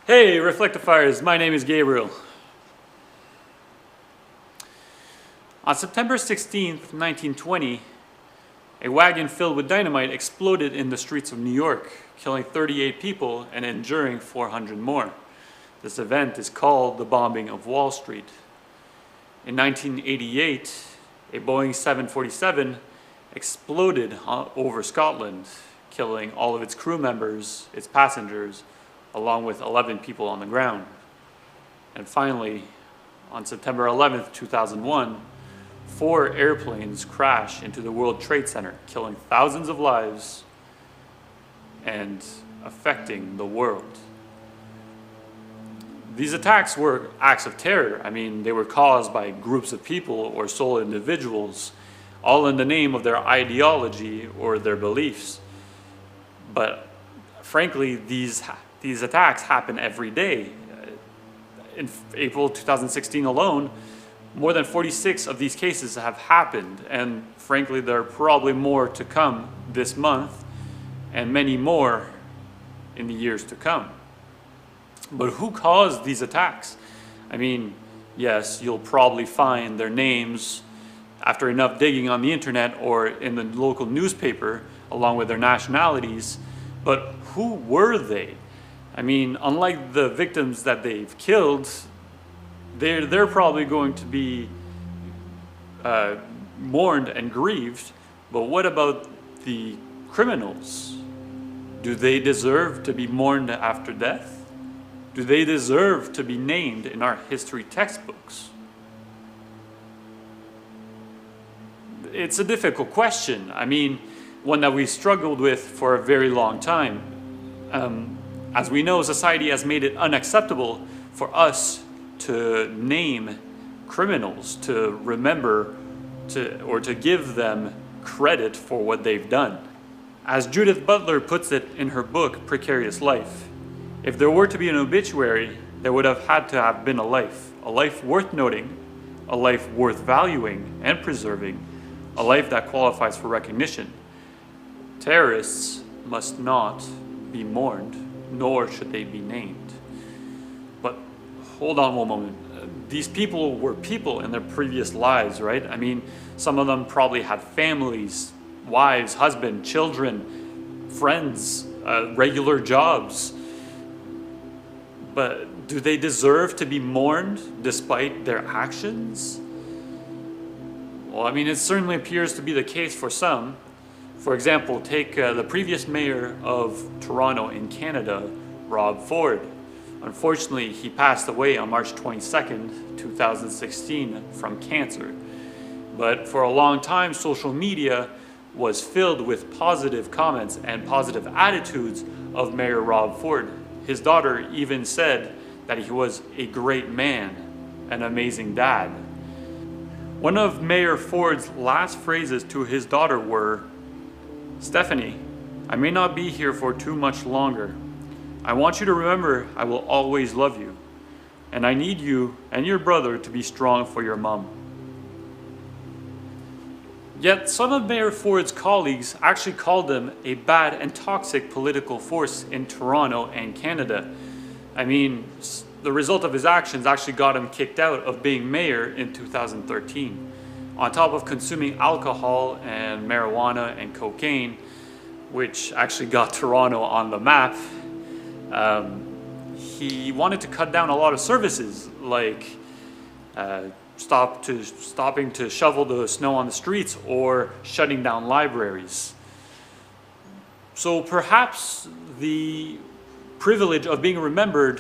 Hey, Reflectifiers, my name is Gabriel. On September 16th, 1920, a wagon filled with dynamite exploded in the streets of New York, killing 38 people and injuring 400 more. This event is called the bombing of Wall Street. In 1988, a Boeing 747 exploded over Scotland, killing all of its crew members, its passengers, along with 11 people on the ground. And finally, on September 11th, 2001, 4 airplanes crashed into the World Trade Center, killing thousands of lives and affecting the world. These attacks were acts of terror. I mean, they were caused by groups of people or sole individuals, all in the name of their ideology or their beliefs. But frankly, these attacks happen every day. In April 2016 alone, more than 46 of these cases have happened, and frankly, there are probably more to come this month, and many more in the years to come. But who caused these attacks? I mean, yes, you'll probably find their names after enough digging on the internet or in the local newspaper, along with their nationalities, but who were they? I mean, unlike the victims that they've killed, they're probably going to be mourned and grieved, but what about the criminals? Do they deserve to be mourned after death? Do they deserve to be named in our history textbooks? It's a difficult question. I mean, one that we struggled with for a very long time. As we know, society has made it unacceptable for us to name criminals, to remember, or to give them credit for what they've done. As Judith Butler puts it in her book, Precarious Life, if there were to be an obituary, there would have had to have been a life worth noting, a life worth valuing and preserving, a life that qualifies for recognition. Terrorists must not be mourned, nor should they be named. But hold on one moment. These people were people in their previous lives, right? I mean, some of them probably had families, wives, husband, children, friends, regular jobs. But do they deserve to be mourned despite their actions? Well, I mean, it certainly appears to be the case for some. For example, take the previous mayor of Toronto in Canada, Rob Ford. Unfortunately, he passed away on March 22nd, 2016 from cancer. But for a long time, social media was filled with positive comments and positive attitudes of Mayor Rob Ford. His daughter even said that he was a great man, an amazing dad. One of Mayor Ford's last phrases to his daughter were, "Stephanie, I may not be here for too much longer. I want you to remember I will always love you, and I need you and your brother to be strong for your mom." Yet some of Mayor Ford's colleagues actually called him a bad and toxic political force in Toronto and Canada. I mean, the result of his actions actually got him kicked out of being mayor in 2013. On top of consuming alcohol and marijuana and cocaine, which actually got Toronto on the map, he wanted to cut down a lot of services, like stopping to shovel the snow on the streets or shutting down libraries. So perhaps the privilege of being remembered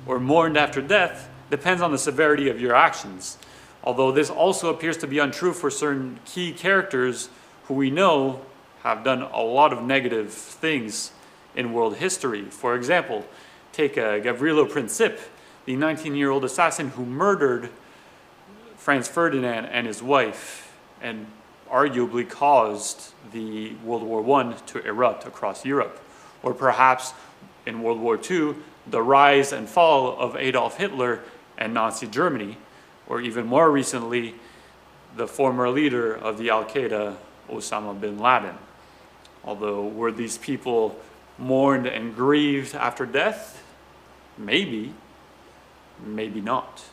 or mourned after death depends on the severity of your actions. Although this also appears to be untrue for certain key characters who we know have done a lot of negative things in world history. For example, take Gavrilo Princip, the 19-year-old assassin who murdered Franz Ferdinand and his wife and arguably caused the World War I to erupt across Europe. Or perhaps in World War II, the rise and fall of Adolf Hitler and Nazi Germany, or even more recently, the former leader of the Al-Qaeda, Osama bin Laden. Although, were these people mourned and grieved after death? Maybe, maybe not.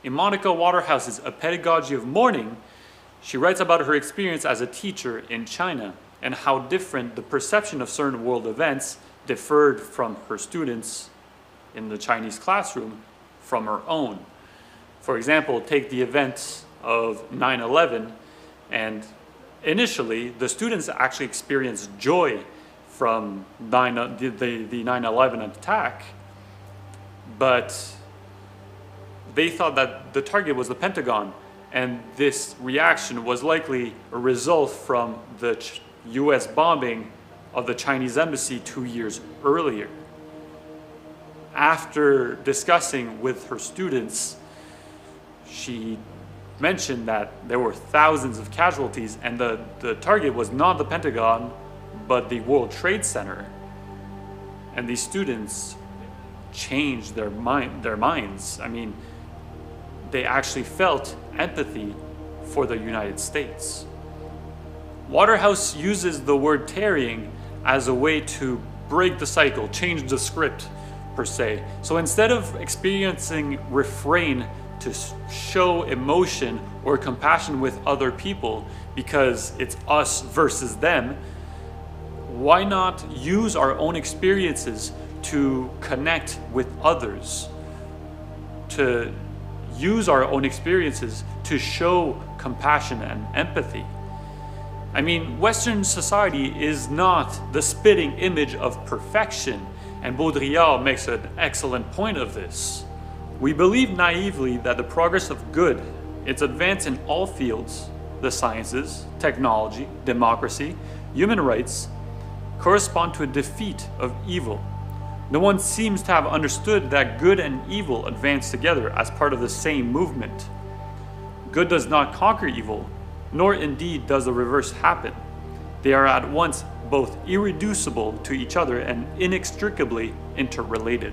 In Monica Waterhouse's A Pedagogy of Mourning, she writes about her experience as a teacher in China and how different the perception of certain world events differed from her students in the Chinese classroom from her own. For example, take the events of 9/11, and initially the students actually experienced joy from the 9/11 attack, but they thought that the target was the Pentagon, and this reaction was likely a result from the US bombing of the Chinese embassy 2 years earlier. After discussing with her students, she mentioned that there were thousands of casualties and the target was not the Pentagon, but the World Trade Center. And these students changed their minds. I mean, they actually felt empathy for the United States. Waterhouse uses the word tarrying as a way to break the cycle, change the script per se. So instead of experiencing refrain to show emotion or compassion with other people because it's us versus them, why not use our own experiences to connect with others, to use our own experiences to show compassion and empathy? I mean, Western society is not the spitting image of perfection, and Baudrillard makes an excellent point of this. We believe naively that the progress of good, its advance in all fields, the sciences, technology, democracy, human rights, correspond to a defeat of evil. No one seems to have understood that good and evil advance together as part of the same movement. Good does not conquer evil, nor indeed does the reverse happen. They are at once both irreducible to each other and inextricably interrelated.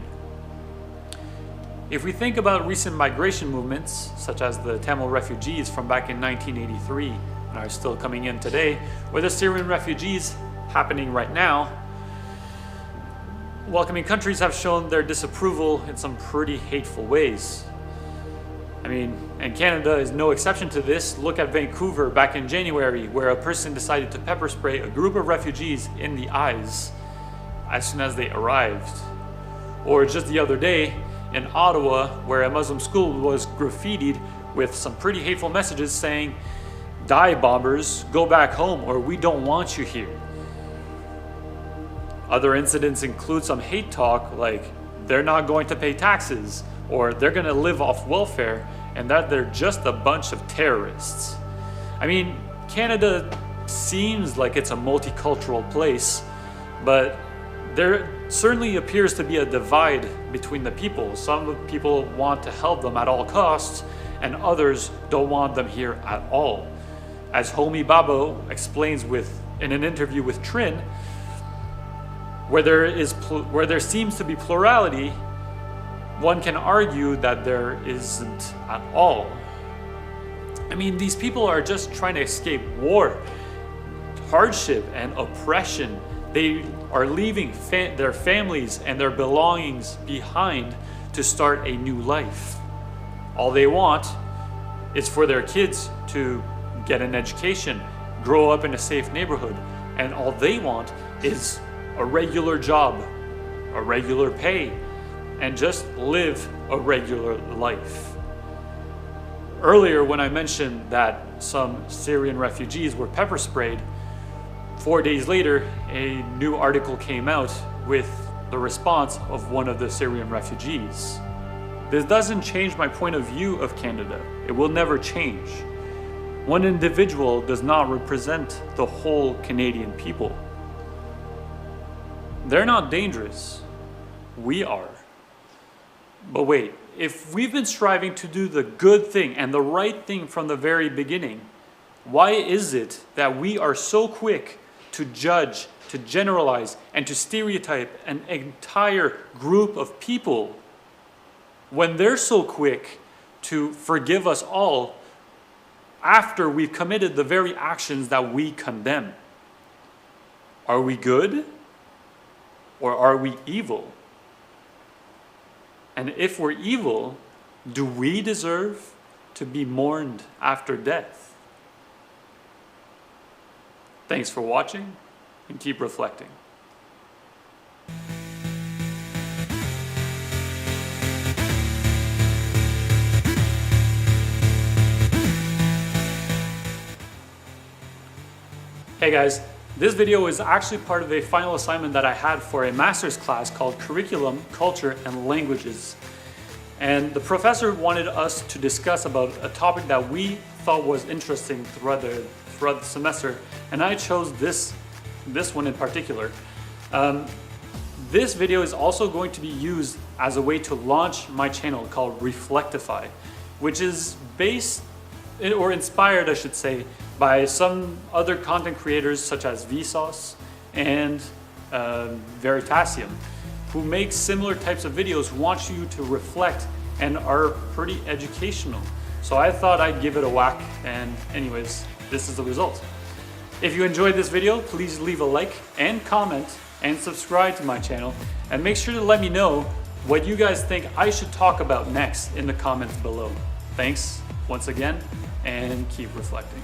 If we think about recent migration movements, such as the Tamil refugees from back in 1983 and are still coming in today, or the Syrian refugees happening right now, welcoming countries have shown their disapproval in some pretty hateful ways. I mean, and Canada is no exception to this. Look at Vancouver back in January, where a person decided to pepper spray a group of refugees in the eyes as soon as they arrived. Or just the other day in Ottawa, where a Muslim school was graffitied with some pretty hateful messages saying, "Die bombers, go back home, or we don't want you here." Other incidents include some hate talk like they're not going to pay taxes, or they're going to live off welfare, and that they're just a bunch of terrorists. I mean, Canada seems like it's a multicultural place, but there certainly appears to be a divide between the people. Some people want to help them at all costs, and others don't want them here at all. As Homi Bhabha explains in an interview with Trin, where there seems to be plurality, one can argue that there isn't at all. I mean, these people are just trying to escape war, hardship, and oppression. They are leaving their families and their belongings behind to start a new life. All they want is for their kids to get an education, grow up in a safe neighborhood, and all they want is a regular job, a regular pay, and just live a regular life. Earlier, when I mentioned that some Syrian refugees were pepper sprayed, 4 days later, a new article came out with the response of one of the Syrian refugees. This doesn't change my point of view of Canada. It will never change. One individual does not represent the whole Canadian people. They're not dangerous. We are. But wait, if we've been striving to do the good thing and the right thing from the very beginning, why is it that we are so quick to judge, to generalize, and to stereotype an entire group of people when they're so quick to forgive us all after we've committed the very actions that we condemn? Are we good or are we evil? And if we're evil, do we deserve to be mourned after death? Thanks for watching, and keep reflecting. Hey guys, this video is actually part of a final assignment that I had for a master's class called Curriculum, Culture, and Languages. And the professor wanted us to discuss about a topic that we thought was interesting throughout the semester, and I chose this one in particular. This video is also going to be used as a way to launch my channel called Reflectify, which is based, or inspired I should say, by some other content creators such as Vsauce and Veritasium, who make similar types of videos, want you to reflect, and are pretty educational. So I thought I'd give it a whack, and anyways, this is the result. If you enjoyed this video, please leave a like and comment and subscribe to my channel, and make sure to let me know what you guys think I should talk about next in the comments below. Thanks once again, and keep reflecting.